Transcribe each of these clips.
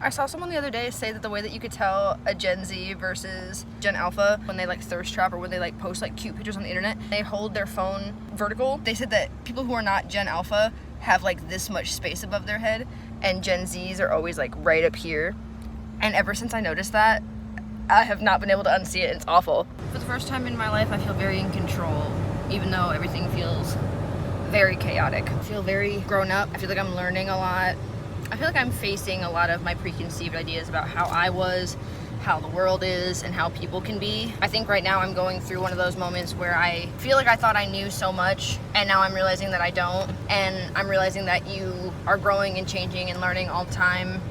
I saw someone the other day say that the way that you could tell a Gen Z versus Gen Alpha when they like thirst trap or when they like post like cute pictures on the internet, they hold their phone vertical. They said that people who are not Gen Alpha have like this much space above their head, and Gen Zs are always like right up here. And ever since I noticed that, I have not been able to unsee it. It's awful. For the first time in my life, I feel very in control, even though everything feels very chaotic. I feel very grown up. I feel like I'm learning a lot. I feel like I'm facing a lot of my preconceived ideas about how I was, how the world is, and how people can be. I think right now I'm going through one of those moments where I feel like I thought I knew so much, and now I'm realizing that I don't. And I'm realizing that you are growing and changing and learning all the time,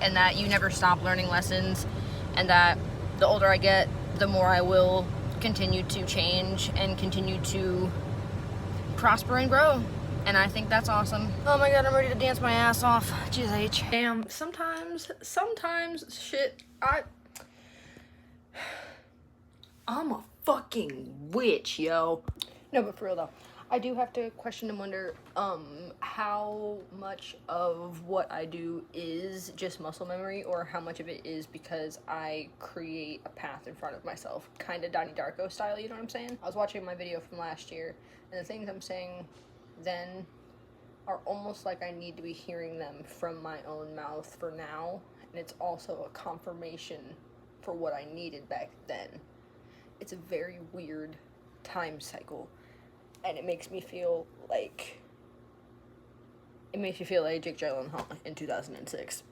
and that you never stop learning lessons, and that the older I get, the more I will continue to change and continue to prosper and grow. And I think that's awesome. Oh my god, I'm ready to dance my ass off. Jeez H. Damn, sometimes shit, I'm a fucking witch, yo. No, but for real though, I do have to question and wonder how much of what I do is just muscle memory, or how much of it is because I create a path in front of myself, kind of Donnie Darko style, you know what I'm saying? I was watching my video from last year, and the things I'm saying then are almost like I need to be hearing them from my own mouth for now, and it's also a confirmation for what I needed back then. It's a very weird time cycle, and it makes me feel like Jake Gyllenhaal in 2006.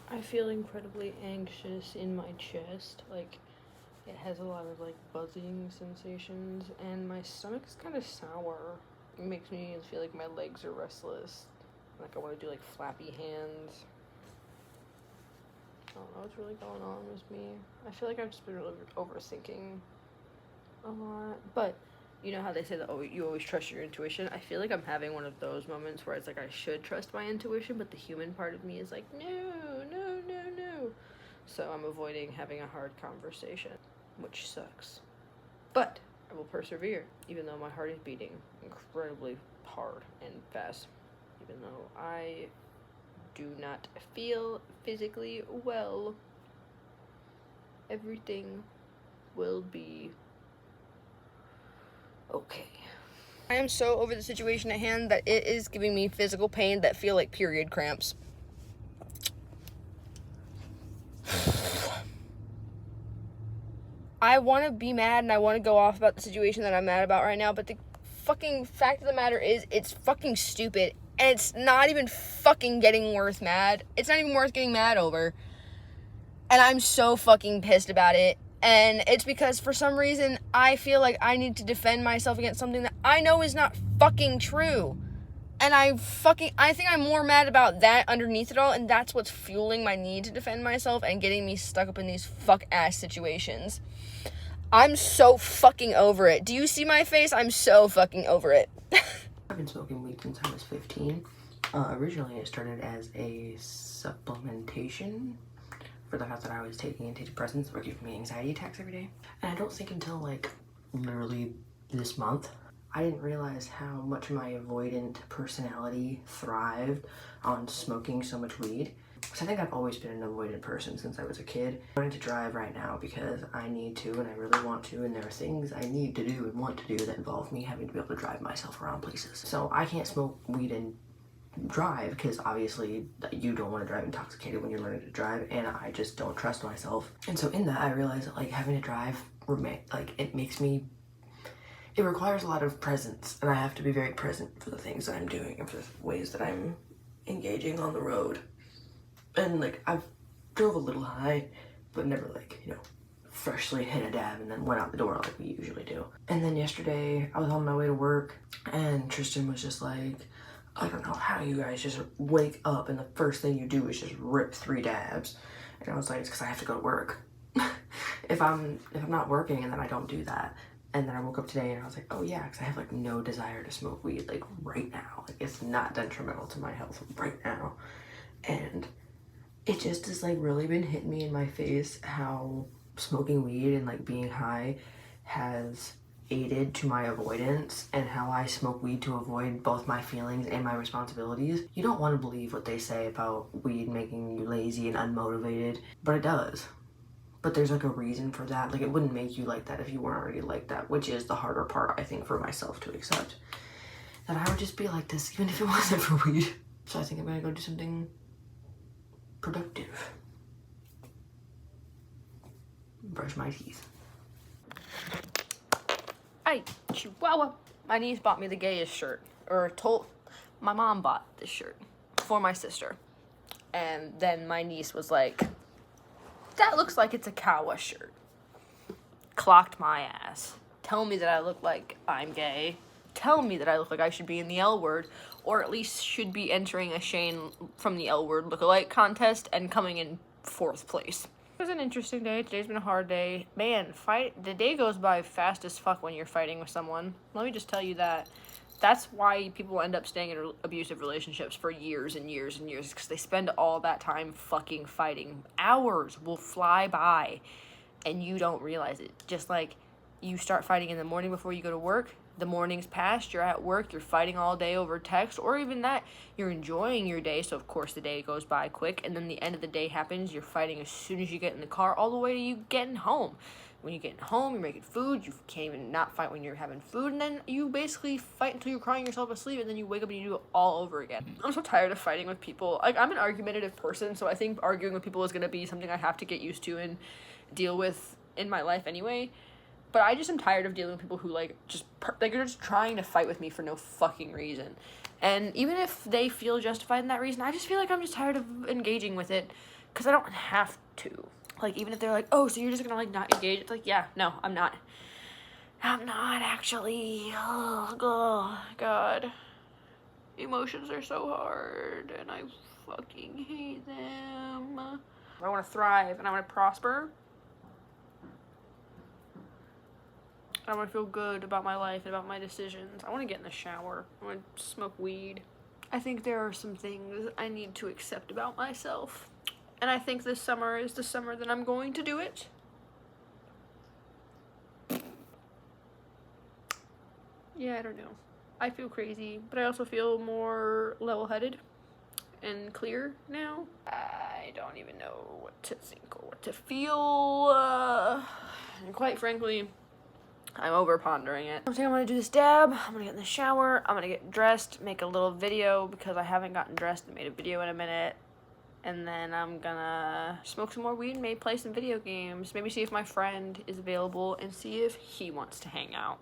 I feel incredibly anxious in my chest, like it has a lot of like buzzing sensations, and my stomach is kind of sour. It makes me feel like my legs are restless, like I want to do like flappy hands. I don't know what's really going on with me. I feel like I've just been really overthinking a lot. But you know how they say that you always trust your intuition? I feel like I'm having one of those moments where it's like I should trust my intuition, but the human part of me is like, no. So I'm avoiding having a hard conversation, which sucks. But I will persevere, even though my heart is beating incredibly hard and fast, even though I do not feel physically well. Everything will be okay. I am so over the situation at hand that it is giving me physical pain that feel like period cramps. I want to be mad and I want to go off about the situation that I'm mad about right now, but the fucking fact of the matter is it's fucking stupid, and it's not even fucking getting worth mad. It's not even worth getting mad over. And I'm so fucking pissed about it. And it's because for some reason I feel like I need to defend myself against something that I know is not fucking true. And I think I'm more mad about that underneath it all, and that's what's fueling my need to defend myself and getting me stuck up in these fuck-ass situations. I'm so fucking over it. Do you see my face? I'm so fucking over it. I've been smoking weed since I was 15. Originally it started as a supplementation for the fact that I was taking antidepressants that were giving me anxiety attacks every day. And I don't think until like literally this month, I didn't realize how much my avoidant personality thrived on smoking so much weed. Because I think I've always been an avoidant person since I was a kid. I'm wanting to drive right now because I need to and I really want to, and there are things I need to do and want to do that involve me having to be able to drive myself around places. So I can't smoke weed and drive because obviously you don't want to drive intoxicated when you're learning to drive, and I just don't trust myself. And so in that I realized that like having to drive, like it requires a lot of presence, and I have to be very present for the things that I'm doing and for the ways that I'm engaging on the road. And like I've drove a little high, but never like, you know, freshly hit a dab and then went out the door like we usually do. And then yesterday I was on my way to work and Tristan was just like, I don't know how you guys just wake up and the first thing you do is just rip 3 dabs. And I was like, it's because I have to go to work. if I'm not working and then I don't do that. And then I woke up today and I was like, oh yeah, because I have like no desire to smoke weed like right now. Like it's not detrimental to my health right now. And it just has like really been hitting me in my face how smoking weed and like being high has aided to my avoidance and how I smoke weed to avoid both my feelings and my responsibilities. You don't want to believe what they say about weed making you lazy and unmotivated, but it does. But there's like a reason for that. Like, it wouldn't make you like that if you weren't already like that, which is the harder part, I think, for myself to accept. That I would just be like this even if it wasn't for weed. So I think I'm gonna go do something productive. Brush my teeth. Hey, Chihuahua. My niece bought me the gayest shirt. My mom bought this shirt for my sister. And then my niece was like, that looks like it's a Kawa shirt. Clocked my ass. Tell me that I look like I'm gay. Tell me that I look like I should be in the L Word, or at least should be entering a Shane from the L Word lookalike contest and coming in 4th place. It was an interesting day. Today's been a hard day. Man, the day goes by fast as fuck when you're fighting with someone. Let me just tell you that. That's why people end up staying in abusive relationships for years and years and years, because they spend all that time fucking fighting. Hours will fly by and you don't realize it. Just like you start fighting in the morning before you go to work, the morning's passed, you're at work, you're fighting all day over text, or even that, you're enjoying your day, so of course the day goes by quick, and then the end of the day happens, you're fighting as soon as you get in the car, all the way to you getting home. When you get home, you're making food, you can't even not fight when you're having food, and then you basically fight until you're crying yourself asleep, and then you wake up and you do it all over again. I'm so tired of fighting with people. Like, I'm an argumentative person, so I think arguing with people is going to be something I have to get used to and deal with in my life anyway. But I just am tired of dealing with people who, like, they're just trying to fight with me for no fucking reason. And even if they feel justified in that reason, I just feel like I'm just tired of engaging with it, because I don't have to. Like, even if they're like, oh, so you're just gonna, like, not engage? It's like, yeah, no, I'm not. I'm not, actually. Oh, God. Emotions are so hard, and I fucking hate them. I want to thrive, and I want to prosper. I want to feel good about my life and about my decisions. I want to get in the shower. I want to smoke weed. I think there are some things I need to accept about myself. And I think this summer is the summer that I'm going to do it. Yeah, I don't know. I feel crazy, but I also feel more level-headed and clear now. I don't even know what to think or what to feel. And quite frankly, I'm over pondering it. I think I'm gonna do this dab. I'm gonna get in the shower. I'm gonna get dressed, make a little video because I haven't gotten dressed and made a video in a minute. And then I'm gonna smoke some more weed, maybe play some video games, maybe see if my friend is available and see if he wants to hang out.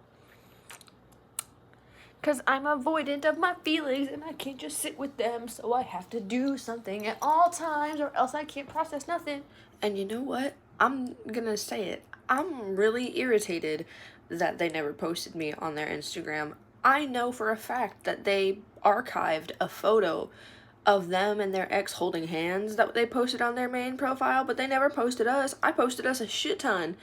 Because I'm avoidant of my feelings and I can't just sit with them, so I have to do something at all times or else I can't process nothing. And you know what? I'm gonna say it. I'm really irritated that they never posted me on their Instagram. I know for a fact that they archived a photo of them and their ex holding hands that they posted on their main profile, but they never posted us. I posted us a shit ton,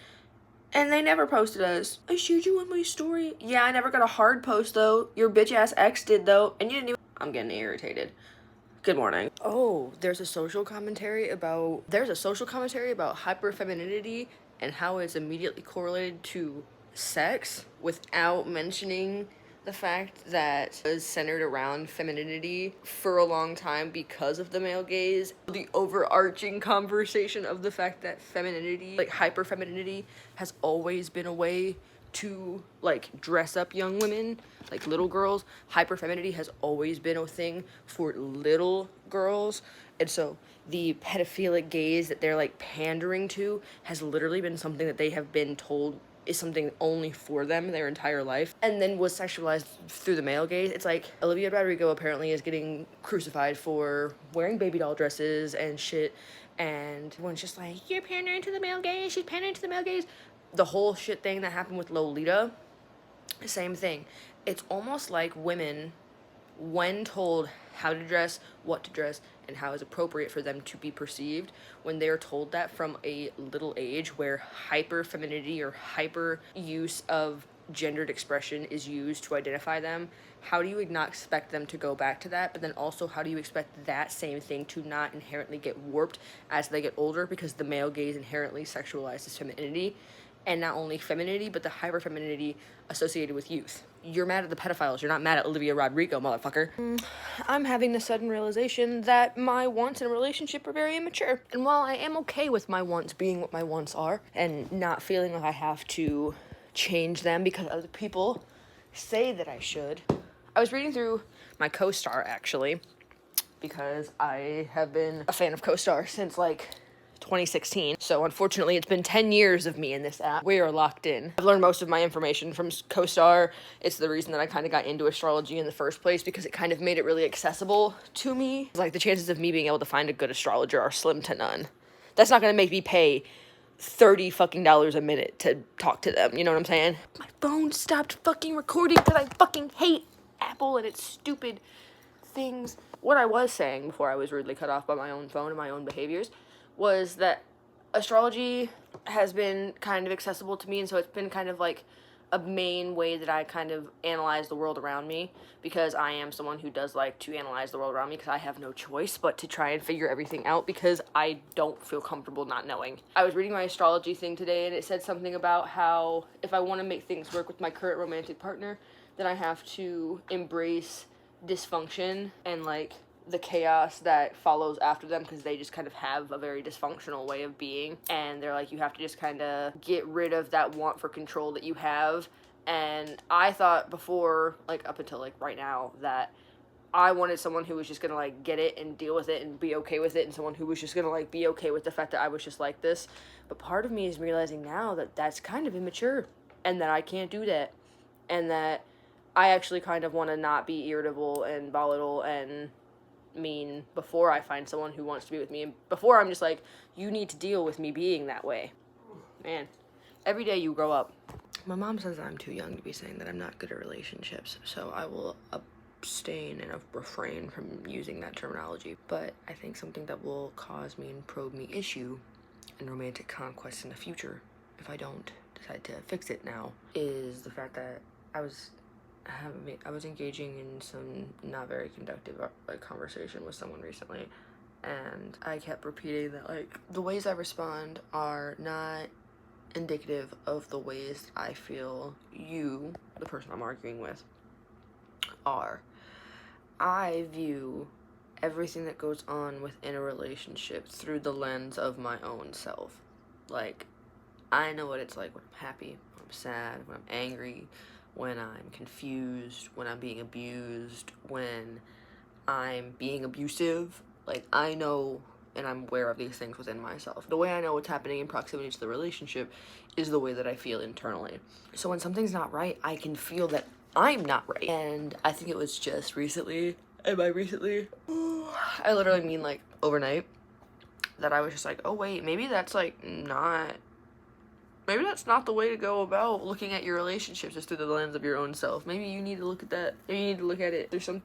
and they never posted us. I showed you on my story. Yeah, I never got a hard post though. Your bitch ass ex did though, and you didn't even. I'm getting irritated. Good morning. Oh, there's a social commentary about hyperfemininity and how it's immediately correlated to sex without mentioning the fact that it was centered around femininity for a long time because of the male gaze. The overarching conversation of the fact that femininity, like hyperfemininity, has always been a way to, like, dress up young women, like little girls. Hyperfemininity has always been a thing for little girls. And so the pedophilic gaze that they're, like, pandering to has literally been something that they have been told is something only for them their entire life, and then was sexualized through the male gaze. It's like Olivia Rodrigo apparently is getting crucified for wearing baby doll dresses and shit, and everyone's just like, you're pandering to the male gaze, she's pandering to the male gaze. The whole shit thing that happened with Lolita, same thing. It's almost like women, when told how to dress, what to dress, and how is appropriate for them to be perceived, when they're told that from a little age where hyper femininity or hyper use of gendered expression is used to identify them, how do you not expect them to go back to that? But then also, how do you expect that same thing to not inherently get warped as they get older, because the male gaze inherently sexualizes femininity? and not only femininity, but the hyper femininity associated with youth. You're mad at the pedophiles. You're not mad at Olivia Rodrigo, motherfucker. I'm having the sudden realization that my wants in a relationship are very immature. And while I am okay with my wants being what my wants are and not feeling like I have to change them because other people say that I should, I was reading through my CoStar, actually, because I have been a fan of CoStar since, like, 2016. So unfortunately, it's been 10 years of me in this app. We are locked in. I've learned most of my information from CoStar. It's the reason that I kind of got into astrology in the first place, because it kind of made it really accessible to me. Like, the chances of me being able to find a good astrologer are slim to none. That's not gonna make me pay $30 fucking a minute to talk to them. You know what I'm saying? My phone stopped fucking recording because I fucking hate Apple and its stupid things. What I was saying before I was rudely cut off by my own phone and my own behaviors was that astrology has been kind of accessible to me, and so it's been kind of like a main way that I kind of analyze the world around me, because I am someone who does like to analyze the world around me because I have no choice but to try and figure everything out because I don't feel comfortable not knowing. I was reading my astrology thing today, and it said something about how if I want to make things work with my current romantic partner, then I have to embrace dysfunction and like the chaos that follows after them, because they just kind of have a very dysfunctional way of being, and they're like, you have to just kind of get rid of that want for control that you have. And I thought before, like up until like right now, that I wanted someone who was just gonna like get it and deal with it and be okay with it, and someone who was just gonna like be okay with the fact that I was just like this. But part of me is realizing now that that's kind of immature, and that I can't do that, and that I actually kind of want to not be irritable and volatile and mean before I find someone who wants to be with me, and before I'm just like, you need to deal with me being that way. Man, every day you grow up. My mom says I'm too young to be saying that I'm not good at relationships, so I will abstain and refrain from using that terminology. But I think something that will cause me and probe me issue in romantic conquest in the future, if I don't decide to fix it now, is the fact that I was engaging in some not very conductive like conversation with someone recently, and I kept repeating that like the ways I respond are not indicative of the ways I feel you, the person I'm arguing with, are. I view everything that goes on within a relationship through the lens of my own self. Like, I know what it's like when I'm happy, when I'm sad, when I'm angry, when I'm confused, when I'm being abused, when I'm being abusive. Like, I know and I'm aware of these things within myself. The way I know what's happening in proximity to the relationship is the way that I feel internally. So when something's not right, I can feel that I'm not right. And I think it was just recently, and by recently, I literally mean like overnight, that I was just like, oh wait, maybe that's not the way to go about looking at your relationships, just through the lens of your own self. Maybe you need to look at that. Maybe you need to look at it through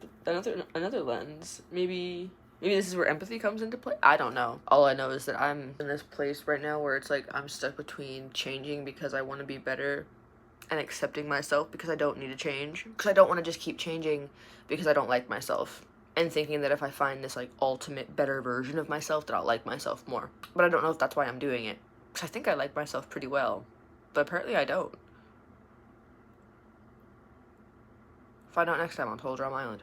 another lens. Maybe this is where empathy comes into play. I don't know. All I know is that I'm in this place right now where it's like I'm stuck between changing because I want to be better and accepting myself because I don't need to change. Because I don't want to just keep changing because I don't like myself, and thinking that if I find this like ultimate better version of myself that I'll like myself more. But I don't know if that's why I'm doing it. Because I think I like myself pretty well, but apparently I don't. Find out next time on Total Drama Island.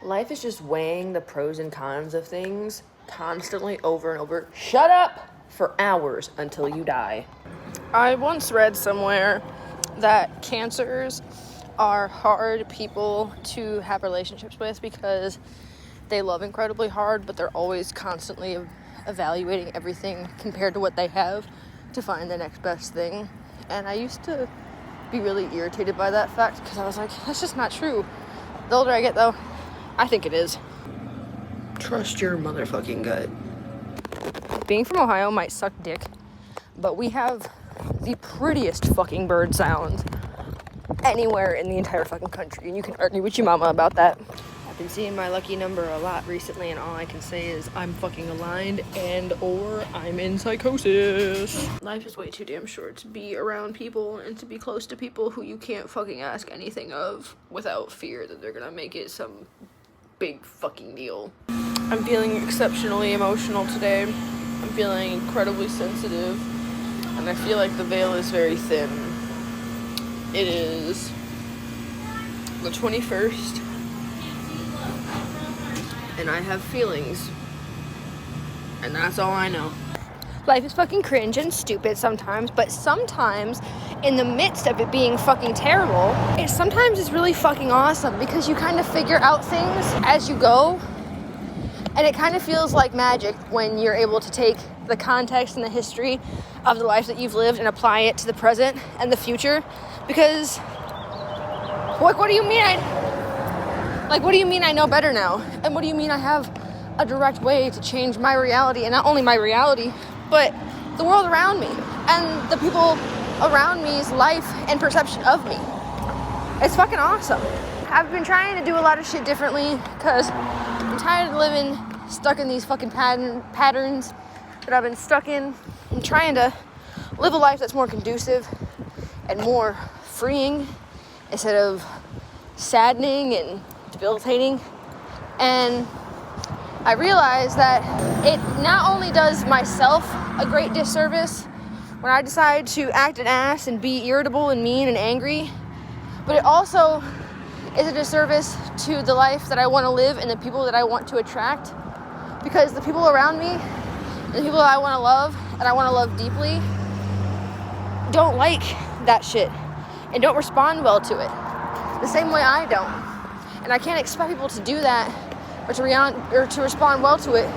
Life is just weighing the pros and cons of things constantly over and over. Shut up! For hours until you die. I once read somewhere that cancers are hard people to have relationships with because they love incredibly hard, but they're always constantly evaluating everything compared to what they have to find the next best thing. And I used to be really irritated by that fact because I was like, that's just not true. The older I get, though, I think it is. Trust your motherfucking gut. Being from Ohio might suck dick, but we have the prettiest fucking bird sounds anywhere in the entire fucking country, and you can argue with your mama about that. I've been seeing my lucky number a lot recently, and all I can say is I'm fucking aligned and or I'm in psychosis. Life is way too damn short to be around people and to be close to people who you can't fucking ask anything of without fear that they're gonna make it some big fucking deal. I'm feeling exceptionally emotional today. I'm feeling incredibly sensitive. and I feel like the veil is very thin. It is the 21st, and I have feelings, and that's all I know. Life is fucking cringe and stupid sometimes, but sometimes in the midst of it being fucking terrible, it sometimes is really fucking awesome because you kind of figure out things as you go, and it kind of feels like magic when you're able to take the context and the history of the life that you've lived and apply it to the present and the future. Because what do you mean what do you mean I know better now? And what do you mean I have a direct way to change my reality, and not only my reality, but the world around me and the people around me's life and perception of me? It's fucking awesome. I've been trying to do a lot of shit differently because I'm tired of living stuck in these fucking patterns that I've been stuck in. I'm trying to live a life that's more conducive and more freeing instead of saddening and debilitating. And I realize that it not only does myself a great disservice when I decide to act an ass and be irritable and mean and angry, but it also is a disservice to the life that I want to live and the people that I want to attract, because the people around me and the people that I want to love and I want to love deeply don't like that shit and don't respond well to it the same way I don't. And I can't expect people to do that or to respond well to it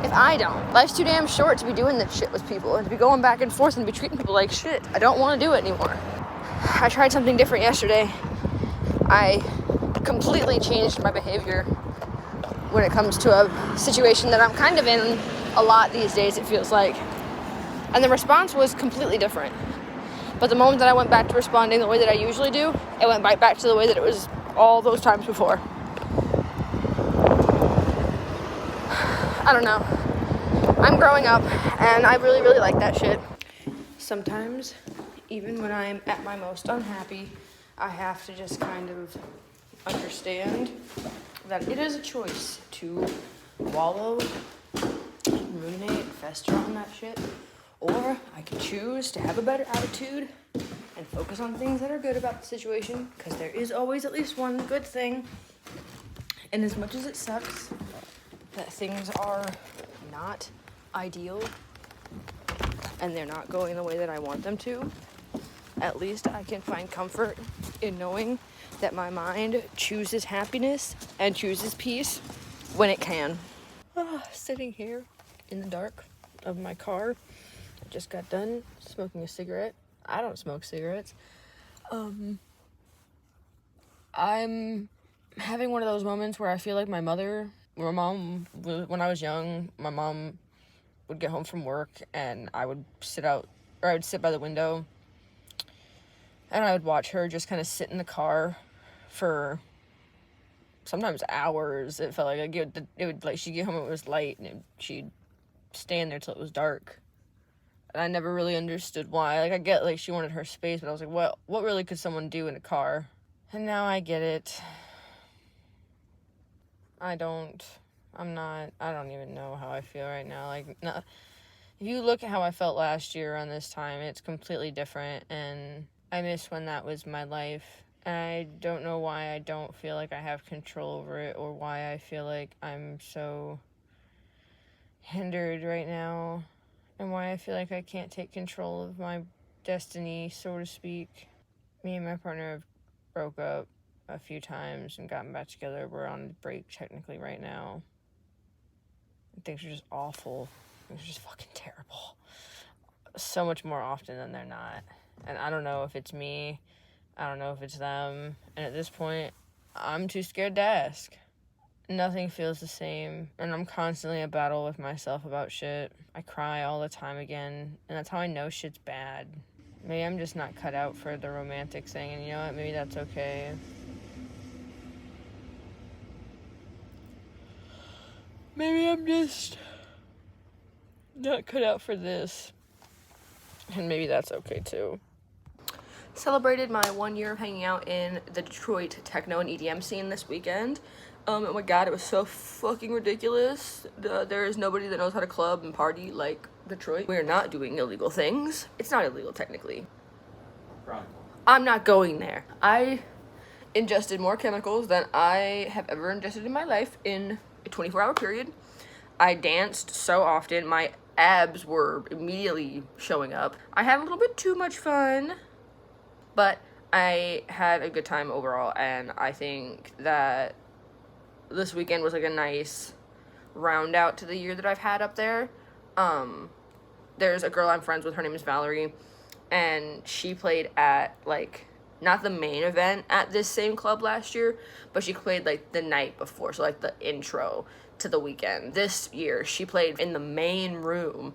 if I don't. Life's too damn short to be doing this shit with people and to be going back and forth and be treating people like shit. I don't want to do it anymore. I tried something different yesterday. I completely changed my behavior when it comes to a situation that I'm kind of in a lot these days, it feels like. And the response was completely different. But the moment that I went back to responding the way that I usually do, it went right back to the way that it was all those times before. I don't know. I'm growing up, and I really, really like that shit. Sometimes, even when I'm at my most unhappy, I have to just kind of understand that it is a choice to wallow, ruminate, fester on that shit, or I can choose to have a better attitude and focus on things that are good about the situation, because there is always at least one good thing. And as much as it sucks that things are not ideal and they're not going the way that I want them to, at least I can find comfort in knowing that my mind chooses happiness and chooses peace when it can. Sitting here in the dark of my car, I just got done smoking a cigarette. I don't smoke cigarettes. I'm having one of those moments where I feel like my mom, when I was young, my mom would get home from work and I would sit by the window and I would watch her just kind of sit in the car for sometimes hours. It felt like she'd get home, it was light, and she'd stand there till it was dark. And I never really understood why. Like, I get, like, she wanted her space, but I was like, what really could someone do in a car? And now I get it. I don't even know how I feel right now. Like, no, if you look at how I felt last year around this time, it's completely different, and I miss when that was my life. And I don't know why I don't feel like I have control over it, or why I feel like I'm so hindered right now, and why I feel like I can't take control of my destiny, so to speak. Me and my partner have broke up a few times and gotten back together. We're on break technically right now. Things are just awful. Things are just fucking terrible. So much more often than they're not. And I don't know if it's me. I don't know if it's them. And at this point, I'm too scared to ask. Nothing feels the same. And I'm constantly in a battle with myself about shit. I cry all the time again. And that's how I know shit's bad. Maybe I'm just not cut out for the romantic thing. And you know what? Maybe that's okay. Maybe I'm just not cut out for this. And maybe that's okay too. Celebrated my 1 year of hanging out in the Detroit techno and EDM scene this weekend. Oh my god, it was so fucking ridiculous. There is nobody that knows how to club and party like Detroit. We're not doing illegal things. It's not illegal technically. Right. I'm not going there. I ingested more chemicals than I have ever ingested in my life in a 24-hour period. I danced so often, my abs were immediately showing up. I had a little bit too much fun, but I had a good time overall, and I think that this weekend was like a nice round out to the year that I've had up there. There's a girl I'm friends with, her name is Valerie, and she played at, like, not the main event at this same club last year, but she played, like, the night before, so, like, the intro to the weekend. This year, she played in the main room,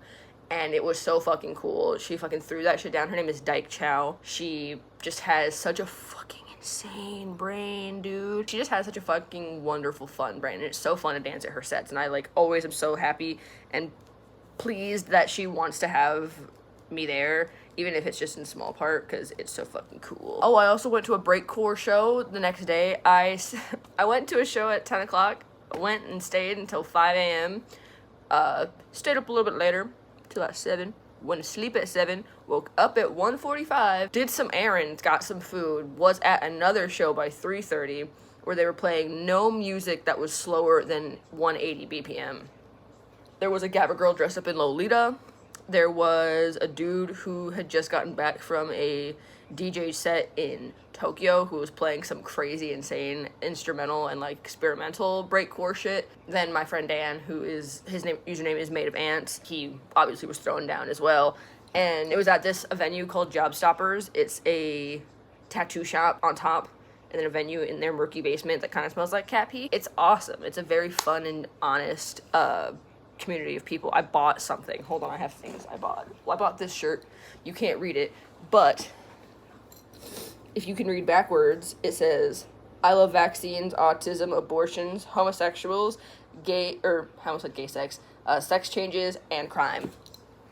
and it was so fucking cool. She fucking threw that shit down. Her name is Dyke Chow. She just has such a fucking insane brain, dude. She just has such a fucking wonderful, fun brain, and it's so fun to dance at her sets, and I, like, always am so happy and pleased that she wants to have me there, even if it's just in small part, because it's so fucking cool. Oh, I also went to a breakcore show the next day. I went to a show at 10 o'clock, went and stayed until 5 a.m., stayed up a little bit later, till at 7, went to sleep at 7, woke up at 1:45, did some errands, got some food, was at another show by 3:30, where they were playing no music that was slower than 180 BPM. There was a Gabba girl dressed up in Lolita. There was a dude who had just gotten back from a DJ set in Tokyo who was playing some crazy, insane instrumental and, like, experimental breakcore shit. Then my friend Dan, his username is Made of Ants, he obviously was thrown down as well. And it was at this venue called Job Stoppers. It's a tattoo shop on top, and then a venue in their murky basement that kind of smells like cat pee. It's awesome. It's a very fun and honest community of people. I bought something. Hold on, I have things I bought. Well, I bought this shirt. You can't read it, but if you can read backwards, it says, I love vaccines, autism, abortions, homosexuals, I almost said gay sex, sex changes, and crime.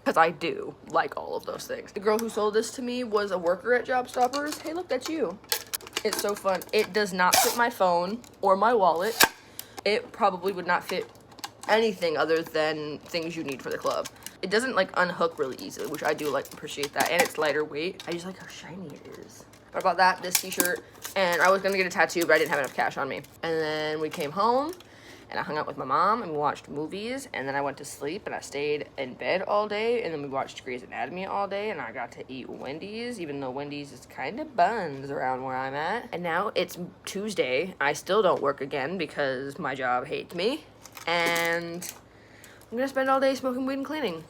Because I do like all of those things. The girl who sold this to me was a worker at Job Stoppers. Hey, look, that's you. It's so fun. It does not fit my phone or my wallet. It probably would not fit anything other than things you need for the club. It doesn't, like, unhook really easily, which I do, like, appreciate that, and it's lighter weight. I just like how shiny it is. But I bought that, this t-shirt, and I was gonna get a tattoo, but I didn't have enough cash on me. And then we came home, and I hung out with my mom, and we watched movies, and then I went to sleep, and I stayed in bed all day, and then we watched Grey's Anatomy all day, and I got to eat Wendy's, even though Wendy's is kind of buns around where I'm at. And now it's Tuesday. I still don't work again because my job hates me. And I'm gonna spend all day smoking weed and cleaning.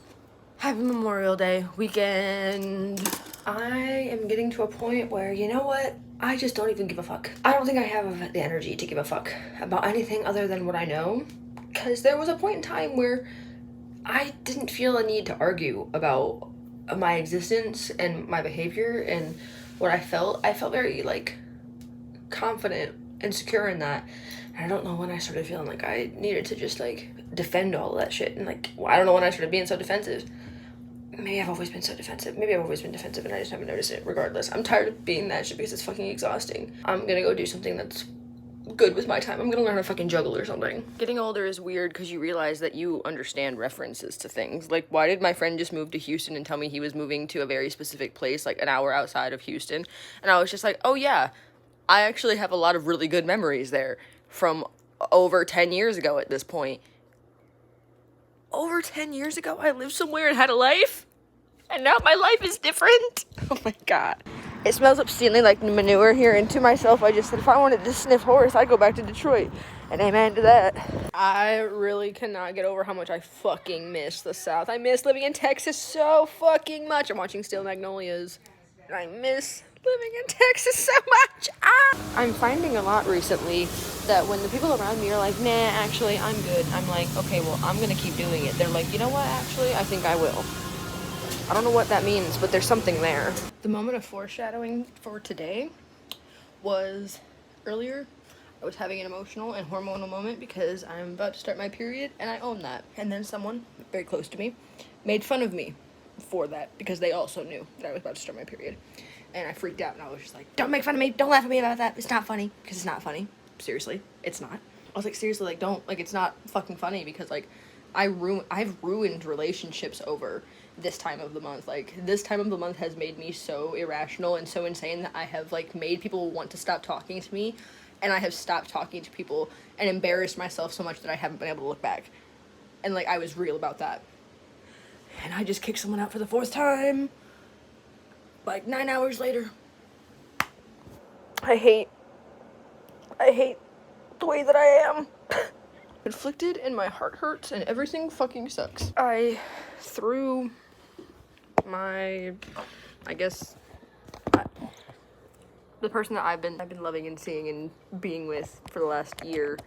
Happy Memorial Day weekend. I am getting to a point where, you know what? I just don't even give a fuck. I don't think I have the energy to give a fuck about anything other than what I know. Because there was a point in time where I didn't feel a need to argue about my existence and my behavior and what I felt. I felt very, like, confident and secure in that. And I don't know when I started feeling like I needed to just, like, defend all of that shit. And, like, well, I don't know when I started being so defensive. Maybe I've always been so defensive. Maybe I've always been defensive and I just haven't noticed it. Regardless, I'm tired of being that shit because it's fucking exhausting. I'm gonna go do something that's good with my time. I'm gonna learn how to fucking juggle or something. Getting older is weird because you realize that you understand references to things. Like, why did my friend just move to Houston and tell me he was moving to a very specific place, like an hour outside of Houston? And I was just like, oh yeah, I actually have a lot of really good memories there from over 10 years ago at this point. Over 10 years ago, I lived somewhere and had a life? And now my life is different? Oh my god. It smells obscenely like manure here, and to myself, I just said, if I wanted to sniff horse, I'd go back to Detroit. And amen to that. I really cannot get over how much I fucking miss the South. I miss living in Texas so fucking much. I'm watching Steel Magnolias, and I miss living in Texas so much. I'm finding a lot recently that when the people around me are like, nah, actually, I'm good. I'm like, okay, well, I'm gonna keep doing it. They're like, you know what, actually, I think I will. I don't know what that means, but there's something there. The moment of foreshadowing for today was earlier. I was having an emotional and hormonal moment because I'm about to start my period, and I own that. And then someone very close to me made fun of me for that because they also knew that I was about to start my period. And I freaked out, and I was just like, don't make fun of me, don't laugh at me about that, it's not funny. Because it's not funny. Seriously, it's not. was like, seriously, like, don't, like, it's not fucking funny, because, like, I've ruined relationships over this time of the month. Like, this time of the month has made me so irrational and so insane that I have, like, made people want to stop talking to me, and I have stopped talking to people and embarrassed myself so much that I haven't been able to look back. And, like, I was real about that. And I just kicked someone out for the 4th time, like, 9 hours later. I hate the way that I am. Conflicted, and my heart hurts, and everything fucking sucks. I threw my, I guess, the person that I've been loving and seeing and being with for the last year,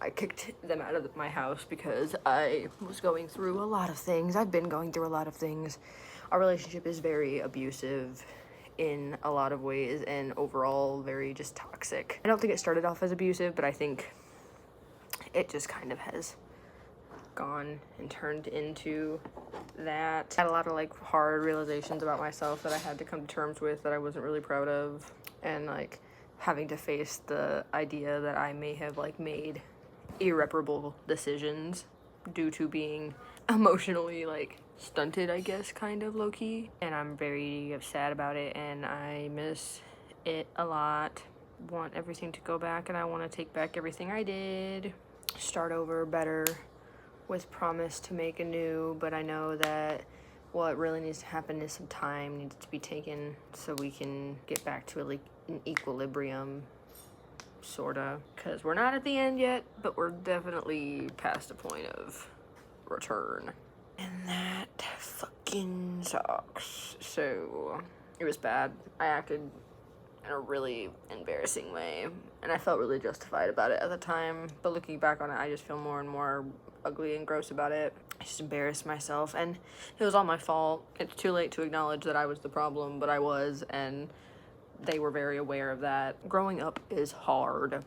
I kicked them out of my house because I was going through a lot of things. I've been going through a lot of things. Our relationship is very abusive in a lot of ways, and overall very just toxic. I don't think it started off as abusive, but I think it just kind of has gone and turned into that. I had a lot of like hard realizations about myself that I had to come to terms with, that I wasn't really proud of, and like having to face the idea that I may have like made irreparable decisions due to being emotionally like stunted, I guess, kind of low-key. And I'm very sad about it, and I miss it a lot. Want everything to go back, and I want to take back everything I did, start over better, with promise to make anew. But I know that what really needs to happen is some time needs to be taken so we can get back to like an equilibrium, sorta, because we're not at the end yet, but we're definitely past the point of return, and that fucking sucks. So it was bad. I acted in a really embarrassing way, and I felt really justified about it at the time, but looking back on it, I just feel more and more ugly and gross about it. I just embarrassed myself, and it was all my fault. It's too late to acknowledge that I was the problem, but I was, and they were very aware of that. Growing up is hard.